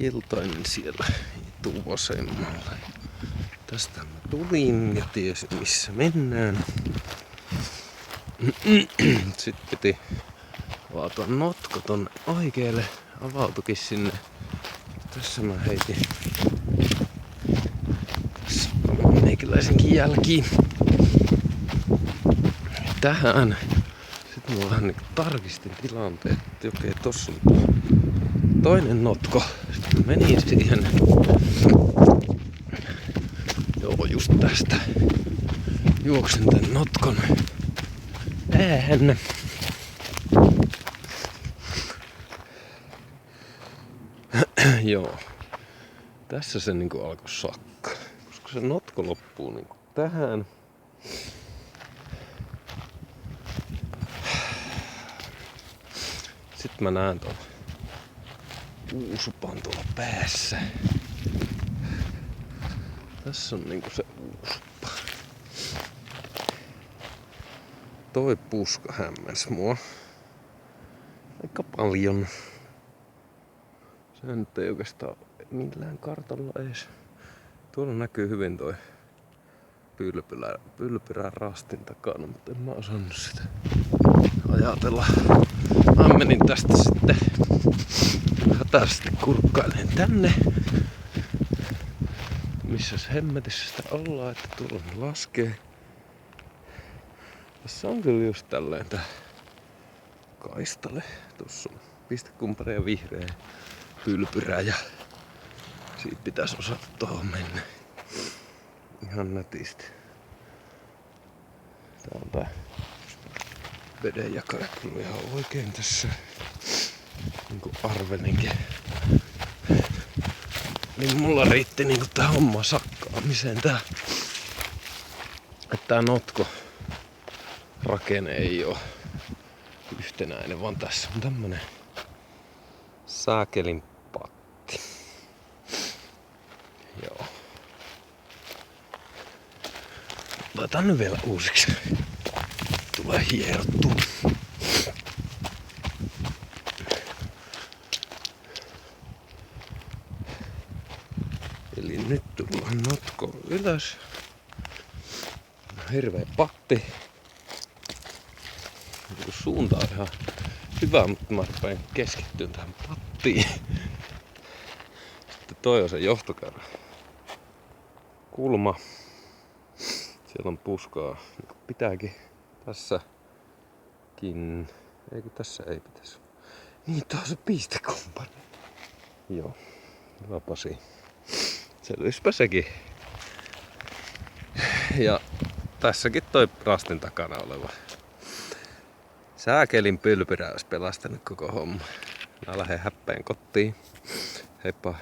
keltainen siellä etuvasemmalla. Tästä mä tulin ja tiesin missä mennään. Sitten piti vaatua notko tonne oikealle. Avautukin sinne. Tässä mä heitin. Tässä on meikäläisenkin jälkiin. Tähän. Sitten mä vähän niinku tarkistin tilanteet. Okei, tossa on toinen notko. Sitten menin siihen. Joo, just tästä. Juoksen tän notkon päähän. Joo. Tässä se niinku alkoi sakkaa. Koska se notko loppuu niinku tähän. Sitten mä näen tuon uusupan tuolla päässä. Tässä on niinku se uusuppa. Toi puska hämmäs mua aika paljon. Se nyt ei oikeastaan millään kartalla edes. Tuolla näkyy hyvin toi pylpyrän rastin takana, mutta en mä osannut sitä ajatella. Mä menin tästä sitten hätäisesti kurkkailen tänne. Missäs hemmetissä sitä ollaan, että tuolla laskee. Tässä on kyllä just tälleen tää kaistale. Tuossa on pistekumpari ja vihreä pylpyrä ja siitä pitäisi osata tohon mennä ihan nätisti. Tää on tää vedenjakaja kyllä ihan oikein tässä. Niinku arvelinkin. Niin mulla riitti niinku tää homma sakkaamiseen tää. Että tää notko rakenne ei oo yhtenäinen, vaan tässä on tämmönen sääkelin patti. Joo. Laitan nyt vielä uusiksi. Tulee hierottua. Eli nyt tullaan notko ylös. Hirveä patti. Suunta on ihan hyvä, mutta mä rupean keskittymään tähän pattiin. Sitten toi on se johtokäyrä kulma. Siellä on puskaa. Pitääkin tässäkin. Eikö tässä ei pitäisi. Niin, tää on se pistekumpani. Joo. Hyvä Pasi. Selvispä sekin. Ja tässäkin toi rastin takana oleva sääkelin pylpyrä olisi pelastanut koko homma. Mä lähden häppeen kotiin. Heippa.